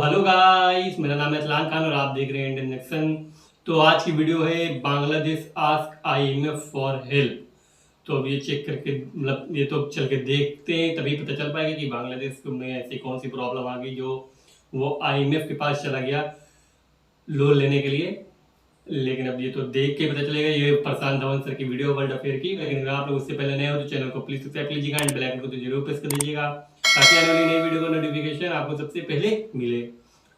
Hello guys, मेरा नाम है अतलान खान और आप देख रहे हैं इंडियन एक्शन। तो आज की वीडियो है Bangladesh ask IMF for help. तो अब ये चेक करके मतलब ये तो चल के देखते हैं, तभी पता चल पाएगा कि बांग्लादेश में ऐसी कौन सी प्रॉब्लम आ गई जो वो आईएमएफ के पास चला गया लोन लेने के लिए। लेकिन अब ये तो देख के पता चलेगा। ये प्रशांत धवन सर की वीडियो वर्ल्ड अफेयर की। लेकिन अगर आप लोग उससे पहले नए हो तो चैनल को प्लीज सब्सक्राइब कीजिएगा एंड बेल आइकन को तो जरूर प्रेस कर दीजिएगा ताकि आने वाली नई वीडियो का नोटिफिकेशन आपको सबसे पहले मिले।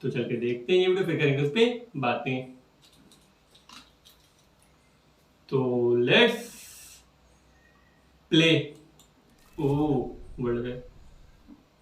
तो चल के देखते हैं ये वीडियो, फिर करेंगे उस पर बातें। तो let's play. Oh world affair.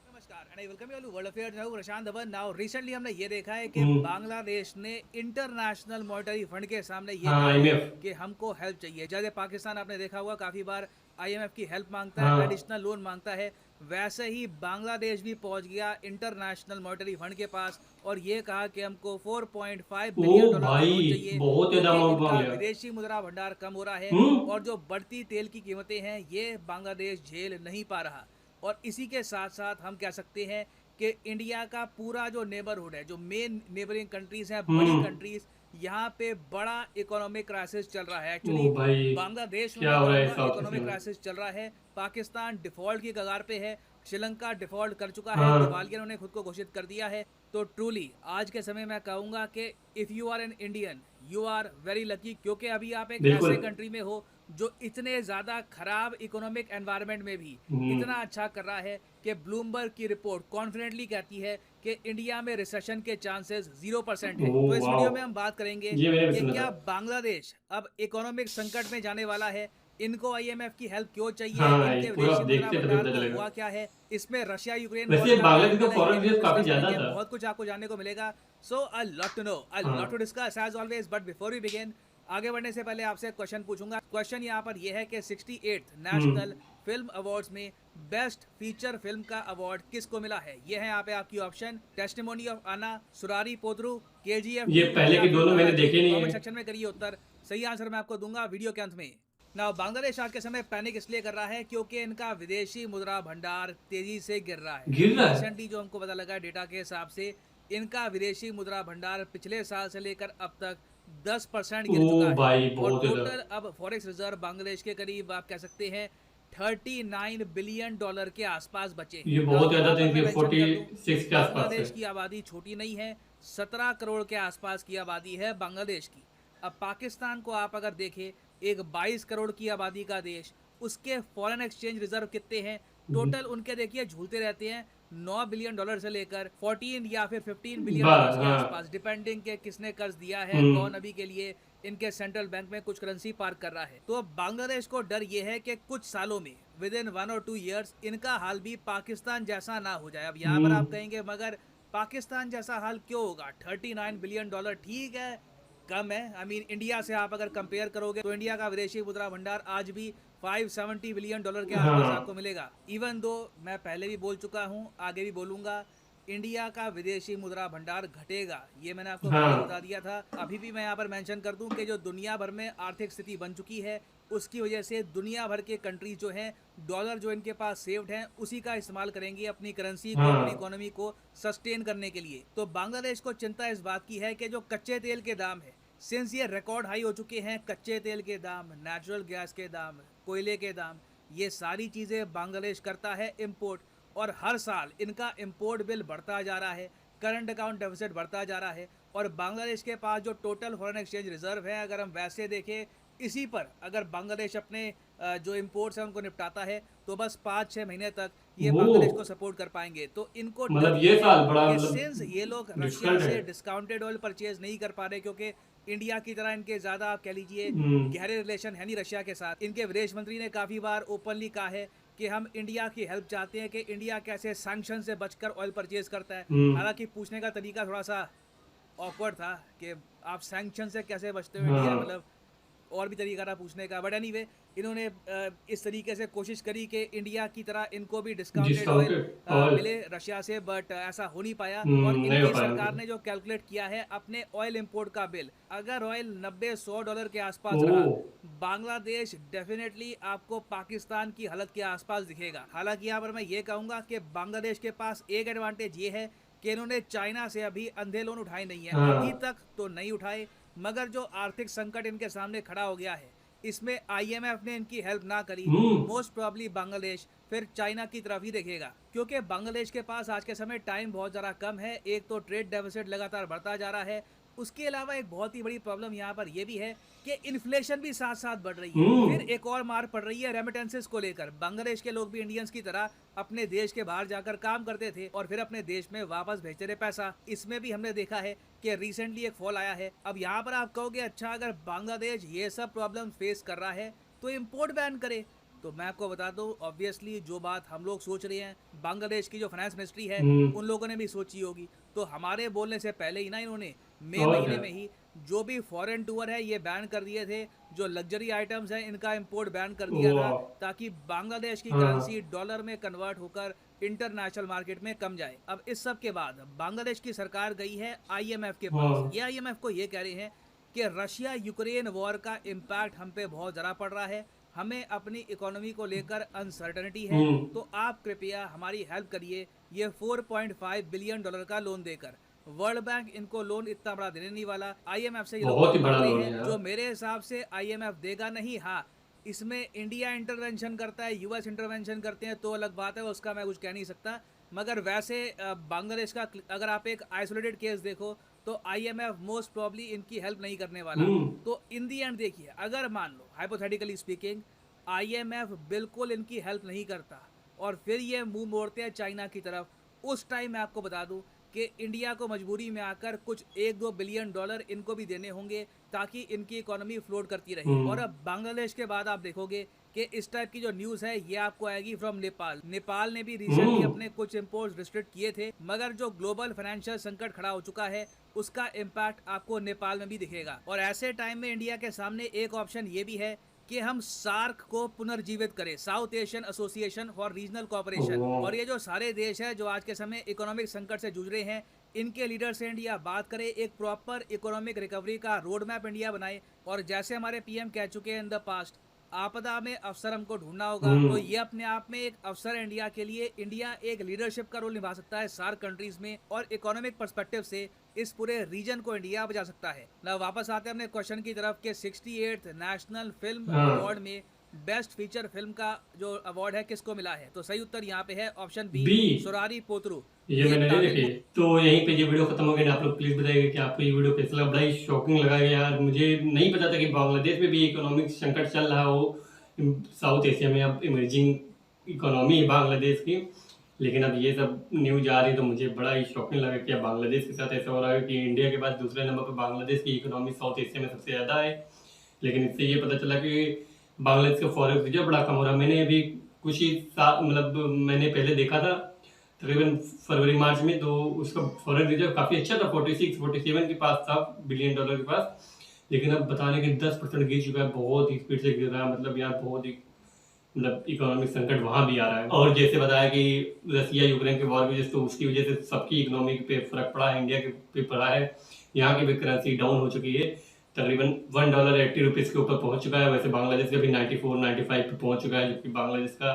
नमस्कार and I welcome you to world affairs. मैं हूं प्रशांत धवन। नाउ रिसेंटली हमने ये देखा है कि बांग्लादेश ने इंटरनेशनल मॉनेटरी फंड के सामने ये हाँ, कहा है आईएमएफ। कि हमको हेल्प चाहिए। जैसे पाकिस्तान आपने देखा होगा काफ़ी बार आईएमएफ की हेल्प मांगता है, हाँ। एडिशनल लोन मांगता है, वैसे ही बांग्लादेश भी पहुंच गया इंटरनेशनल मॉनेटरी फंड के पास और ये कहा कि हमको 4.5 बिलियन ओ डॉलर का भाई, लोन चाहिए बहुत ज्यादा क्योंकि अमाउंट मांग इनका लिया। विदेशी मुद्रा भंडार कम हो रहा है और जो बढ़ती तेल की कीमतें हैं ये बांग्लादेश झेल नहीं पा रहा। और इसी के साथ साथ हम कह सकते हैं कि इंडिया का पूरा जो नेबरहुड है, जो मेन नेबरिंग कंट्रीज हैं, बड़ी कंट्रीज, यहाँ पे बड़ा इकोनॉमिक क्राइसिस चल रहा है। एक्चुअली ओ भाई, बांग्लादेश में क्या मैं हो रहा है कहूँगा साउथ एशिया इकोनॉमिक में? क्राइसिस चल रहा है। पाकिस्तान डिफॉल्ट की कगार पे है, श्रीलंका डिफॉल्ट कर चुका है, हाँ। दिवालिया उन्होंने खुद को घोषित कर दिया है। तो ट्रूली आज के समय मैं कहूँगा कि if you are an Indian you are very lucky, क्योंकि अभी आप एक बिल्कुल। ऐसे कंट्री में हो जो इतने ज़्यादा खराब इकोनॉमिक एनवायरनमेंट में भी इतना अच्छा कर रहा है कि ब्लूमबर्ग की रिपोर्ट कॉन्फिडेंटली कहती है कि इंडिया में रिसेशन के चांसेस 0% है। ओह तो इस वीडियो वाओ, में हम बात करेंगे ये मैंने भी कि सुना था। क्या बांग्लादेश अब इकोनॉमिक संकट में जाने वाला है, इनको आईएमएफ की हेल्प क्यों चाहिए, हाँ, ये इनके पूरा विदेशी आप मुद्रा देखते हैं तभी भंडार पता को चलेगा। हुआ क्या है, इसमें रशिया यूक्रेन वॉर वैसे का क्या बांग्लादेश का एंगल है, ये फॉरेन भी हम रिजर्व काफी डिस्कस ज्यादा करेंगे। था। बहुत कुछ आपको जानने को मिलेगा। So a lot to know, a lot to हाँ। Discuss as always. But before we begin, आगे बढ़ने से पहले आपसे क्वेश्चन पूछूंगा। क्वेश्चन यहाँ पर यह है कि 68th नेशनल फिल्म अवार्ड्स में बेस्ट फीचर फिल्म का अवार्ड किसको मिला है? ये है यहाँ पे आपकी ऑप्शन: टेस्टिमोनी ऑफ आना, सुरारी पोद्रू, केजीएफ ये 2 पहले या के फिर दोनों मैंने तानाजी। देखे नहीं कमेंट है। सेक्शन में करिए उत्तर। सही आंसर मैं आपको दूंगा वीडियो के अंत में। ना बांग्लादेश आज के समय पैनिक इसलिए कर रहा है क्योंकि इनका विदेशी मुद्रा भंडार तेजी से गिर रहा है। गिर अभी रहा है। रिसेंटली जो हमको पता लगा डेटा के हिसाब से इनका विदेशी मुद्रा भंडार पिछले साल से लेकर अब तक 10% गिर चुका ओ है भाई, और बहुत ज्यादा। टोटल अब फॉरेक्स रिजर्व बांग्लादेश के करीब आप कह सकते हैं 39 बिलियन डॉलर के आसपास बचे हैं। ये ना बहुत ज्यादा यहाँ था, पर मैं इनके मेंशन कर दूं, 46 के आसपास है। बांग्लादेश की आबादी छोटी नहीं है, 17 करोड़ के आसपास की आबादी है बांग्लादेश की। अब पाकिस्तान को आप अगर देखें, एक 22 करोड़ की आबादी का देश, उसके फॉरेन एक्सचेंज रिजर्व कितने हैं? टोटल उनके देखिए झूलते रहते हैं 9 बिलियन डॉलर से लेकर 14 या फिर 15 बिलियन डॉलर्स के हाँ। आसपास, डिपेंडिंग के किसने कर्ज दिया है, कौन अभी के लिए इनके सेंट्रल बैंक में कुछ करेंसी पार्क कर रहा है। तो अब बांग्लादेश को डर ये है कि कुछ सालों में विद इन 1 और 2 ईयर्स इनका हाल भी पाकिस्तान जैसा ना हो जाए। अब यहाँ पर आप कहेंगे मगर पाकिस्तान जैसा हाल क्यों होगा? 39 बिलियन डॉलर ठीक है, कम है। आई मीन इंडिया से आप अगर कंपेयर करोगे तो इंडिया का विदेशी मुद्रा भंडार आज भी 570 बिलियन डॉलर के आसपास हाँ। आपको मिलेगा। इवन दो मैं पहले भी बोल चुका हूँ, आगे भी बोलूंगा, इंडिया का विदेशी मुद्रा भंडार घटेगा, ये मैंने आपको पहले हाँ। बता दिया था। अभी भी मैं यहाँ पर मेंशन कर दूं कि जो दुनिया भर में आर्थिक स्थिति बन चुकी है उसकी वजह से दुनिया भर के कंट्रीज जो हैं डॉलर जो इनके पास सेव्ड हैं उसी का इस्तेमाल करेंगे अपनी करेंसी को, अपनी हाँ। इकोनॉमी को सस्टेन करने के लिए। तो बांग्लादेश को चिंता इस बात की है कि जो कच्चे तेल के दाम है, सिंस ये रिकॉर्ड हाई हो चुके हैं, कच्चे तेल के दाम, नेचुरल गैस के दाम, कोयले के दाम, ये सारी चीज़ें बांग्लादेश करता है इम्पोर्ट और हर साल इनका इम्पोर्ट बिल बढ़ता जा रहा है, करंट अकाउंट डेफिसिट बढ़ता जा रहा है। और बांग्लादेश के पास जो टोटल फॉरेन एक्सचेंज रिजर्व है, अगर हम वैसे देखें, इसी पर अगर बांग्लादेश अपने जो इम्पोर्ट्स हैं उनको निपटाता है तो बस 5-6 महीने तक ये वो बांग्लादेश को सपोर्ट कर पाएंगे। तो इनको डर मतलब ये ये है साल बड़ा कि मतलब सिंस ये लोग रशिया डिफिकल्ट है। से डिस्काउंटेड ऑयल परचेज नहीं कर पा रहे, क्योंकि इंडिया की तरह इनके ज़्यादा आप कह लीजिए गहरे रिलेशन है नहीं रशिया के साथ। इनके विदेश मंत्री ने काफ़ी बार ओपनली कहा है कि हम इंडिया की हेल्प चाहते हैं कि इंडिया कैसे सैंक्शन से बचकर ऑयल परचेज करता है। हालांकि पूछने का तरीका थोड़ा सा ऑकवर्ड था कि आप सैंक्शन से कैसे बचते हो इंडिया, हाँ। मतलब और भी तरीका था पूछने का। बट एनीवे इन्होंने इस तरीके से कोशिश करी कि इंडिया की तरह इनको भी डिस्काउंटेड ऑयल डिस्काउंटेड ऑयल। मिले रशिया से, बट ऐसा हो नहीं पाया। और नहीं हो इनकी पाया सरकार उनसे। ने जो कैलकुलेट किया है अपने ऑयल इंपोर्ट का बिल, अगर ऑयल 90-100 डॉलर के आसपास रहा, ओ बांग्लादेश डेफिनेटली आपको पाकिस्तान की हालत के आसपास दिखेगा। हालांकि यहाँ पर मैं ये कहूँगा कि बांग्लादेश के पास एक एडवांटेज ये है कि इन्होंने चाइना से अभी अंधे लोन उठाए नहीं है, हाँ। अभी तक तो नहीं उठाए, मगर जो आर्थिक संकट इनके सामने खड़ा हो गया है, इसमें आईएमएफ ने इनकी हेल्प ना करी, मोस्ट प्रॉब्ली बांग्लादेश फिर चाइना की तरफ ही देखेगा, क्योंकि बांग्लादेश के पास आज के समय टाइम बहुत ज़्यादा कम है। एक तो ट्रेड डेफिसिट लगातार बढ़ता जा रहा है, उसके अलावा एक बहुत ही बड़ी प्रॉब्लम यहाँ पर यह भी है कि इन्फ्लेशन भी साथ साथ बढ़ रही है। फिर एक और मार पड़ रही है रेमिटेंसेस को लेकर। बांग्लादेश के लोग भी इंडियंस की तरह अपने देश के बाहर जाकर काम करते थे और फिर अपने देश में वापस भेजते थे पैसा। इसमें भी हमने देखा है कि रिसेंटली एक फॉल आया है। अब यहाँ पर आप कहोगे अच्छा, अगर बांग्लादेश ये सब प्रॉब्लम फेस कर रहा है तो इम्पोर्ट बैन करे। तो मैं आपको बता दूं, ऑब्वियसली जो बात हम लोग सोच रहे हैं, बांग्लादेश की जो फाइनेंस मिनिस्ट्री है उन लोगों ने भी सोची होगी। तो हमारे बोलने से पहले ही ना इन्होंने मई और महीने क्या? में ही जो भी फॉरेन टूर है ये बैन कर दिए थे। जो लग्जरी आइटम्स हैं इनका इंपोर्ट बैन कर दिया था, वाह। ताकि बांग्लादेश की हाँ। करेंसी डॉलर में कन्वर्ट होकर इंटरनेशनल मार्केट में कम जाए। अब इस सब के बाद बांग्लादेश की सरकार गई है आईएमएफ के पास। हाँ। ये आईएमएफ को ये कह रहे हैं कि रशिया यूक्रेन वॉर का इम्पैक्ट हम पे बहुत ज़्यादा पड़ रहा है, हमें अपनी इकोनॉमी को लेकर अनसर्टनिटी है, तो आप कृपया हमारी हेल्प करिए ये 4.5 बिलियन डॉलर का लोन देकर। वर्ल्ड बैंक इनको लोन इतना बड़ा देने नहीं वाला, आईएमएफ से ये लोग बहुत ही बड़ा मांग रहे लोन हैं, है यार। जो मेरे हिसाब से आईएमएफ देगा नहीं। हाँ, इसमें इंडिया इंटरवेंशन करता है, यूएस इंटरवेंशन करते हैं तो अलग बात है, उसका मैं कुछ कह नहीं सकता। मगर वैसे बांग्लादेश का अगर आप एक आइसोलेटेड केस देखो तो आईएमएफ मोस्ट प्रॉब्ली इनकी हेल्प नहीं करने वाला। तो इन दी एंड देखिए, अगर मान लो हाइपोथेटिकली स्पीकिंग आईएमएफ बिल्कुल इनकी हेल्प नहीं करता और फिर ये मुंह मोड़ते हैं चाइना की तरफ, उस टाइम मैं आपको बता दूं कि इंडिया को मजबूरी में आकर कुछ 1-2 बिलियन डॉलर इनको भी देने होंगे, ताकि इनकी इकोनॉमी फ्लोट करती रहे। और अब बांग्लादेश के बाद आप देखोगे कि इस टाइप की जो न्यूज़ है ये आपको आएगी फ्रॉम नेपाल। नेपाल ने भी रिसेंटली अपने कुछ इंपोर्ट्स रिस्ट्रिक्ट किए थे, मगर जो ग्लोबल फाइनेंशियल संकट खड़ा हो चुका है उसका इम्पैक्ट आपको नेपाल में भी दिखेगा। और ऐसे टाइम में इंडिया के सामने एक ऑप्शन ये भी है कि हम सार्क को पुनर्जीवित करें, south Asian association for regional cooperation. और ये जो सारे देश हैं जो आज के समय इकोनॉमिक संकट से जूझ रहे हैं, इनके लीडर से इंडिया बात करे, एक प्रॉपर इकोनॉमिक रिकवरी का रोड मैप इंडिया बनाए। और जैसे हमारे पीएम कह चुके हैं इन द पास्ट, आपदा में अवसर हमको ढूंढना होगा, तो ये अपने आप में एक अवसर है इंडिया के लिए। इंडिया एक लीडरशिप का रोल निभा सकता है सार्क कंट्रीज में, और इकोनॉमिक पर्सपेक्टिव से इस पूरे रीजन को इंडिया बचा सकता है ना। वापस आते हैं अपने क्वेश्चन की तरफ के 68th नेशनल फिल्म अवार्ड में बेस्ट फीचर फिल्म का जो अवार्ड है किसको मिला है, तो सही उत्तर यहाँ पे है ऑप्शन बी, सोरारी पोतरू। ये मैंने नहीं देखी। तो यहीं पे ये वीडियो खत्म हो गया। आप लोग प्लीज बताइए कि आपको ये वीडियो कैसा लगा। बड़ा ही शॉकिंग लगा यार, मुझे नहीं पता था कि बांग्लादेश में भी इकोनॉमिक संकट चल रहा हो। साउथ एशिया में अब इमर्जिंग इकोनॉमी है बांग्लादेश की, लेकिन अब ये सब न्यूज आ रही तो मुझे बड़ा ही शॉकिंग लगा कि अब बांग्लादेश के साथ ऐसा हो रहा है कि इंडिया के बाद दूसरे नंबर पर बांग्लादेश की इकोनॉमी साउथ एशिया में सबसे ज़्यादा है। लेकिन इससे ये पता चला कि बांग्लादेश का फॉरेक्स रिजर्व बड़ा कम हो रहा है। मैंने अभी कुछ ही मतलब मैंने पहले देखा था तकरीबन फरवरी मार्च में, तो उसका फॉरेन रिजर्व काफ़ी अच्छा था, 46-47 के पास था बिलियन डॉलर के पास। लेकिन अब बताने के 10% गिर चुका है, बहुत ही स्पीड से गिर रहा है। मतलब यार बहुत ही मतलब इकोनॉमिक संकट वहाँ भी आ रहा है। और जैसे बताया कि रसिया यूक्रेन के वॉर की वजह से, तो उसकी वजह से सबकी इकोनॉमी पे फर्क पड़ा है, इंडिया के पे पड़ा है। यहाँ की भी करेंसी डाउन हो चुकी है, तकरीबन $1 के ऊपर पहुँच चुका है। वैसे बांग्लादेश का भी 94-95 पे पहुँच चुका है, जबकि बांग्लादेश का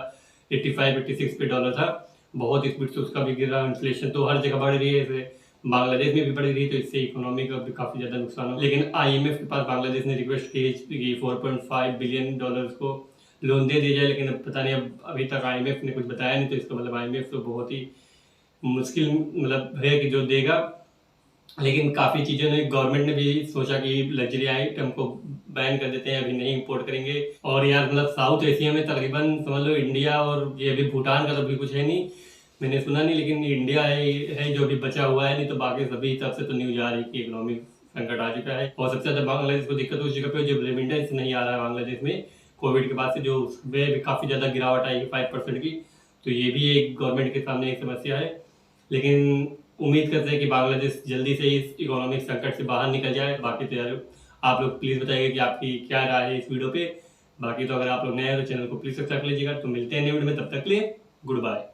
85-86 पे डॉलर था। बहुत स्पीड से उसका भी गिर रहा है। इन्फ्लेशन तो हर जगह बढ़ रही है, बांग्लादेश में भी बढ़ रही है, तो इससे इकोनॉमी का भी काफ़ी ज़्यादा नुकसान हो। लेकिन आईएमएफ के पास बांग्लादेश ने रिक्वेस्ट की कि 4.5 बिलियन डॉलर को लोन दे दिया जाए, लेकिन अब पता नहीं, अब अभी तक आईएमएफ ने कुछ बताया नहीं। तो इसका मतलब आईएमएफ तो बहुत ही मुश्किल मतलब है कि जो देगा। लेकिन काफ़ी चीज़ों ने गवर्नमेंट ने भी सोचा कि लग्जरी आइटम को बैन कर देते हैं, अभी नहीं इंपोर्ट करेंगे। और यार मतलब साउथ एशिया में तकरीबन समझ लो इंडिया और ये अभी भूटान का तो अभी कुछ है नहीं, मैंने सुना नहीं, लेकिन इंडिया है जो अभी बचा हुआ है। नहीं तो बाकी सभी तरफ से तो न्यूज आ रही है कि इकोनॉमिक संकट आ चुका है। और सबसे ज़्यादा बांग्लादेश को दिक्कत उस जगह पे जो रेमिटेंस नहीं आ रहा है बांग्लादेश में कोविड के बाद से, जो उसमें भी काफ़ी ज़्यादा गिरावट आई है 5% की। तो ये भी एक गवर्नमेंट के सामने एक समस्या है। लेकिन उम्मीद करते हैं कि बांग्लादेश जल्दी से इस इकोनॉमिक संकट से बाहर निकल जाए। बाकी तो यार आप लोग प्लीज़ बताइए कि आपकी क्या राय है इस वीडियो पे। बाकी तो अगर आप लोग नए हैं तो चैनल को प्लीज़ सब्सक्राइब कर लीजिएगा। तो मिलते हैं नए वीडियो में, तब तक के लिए गुड बाय।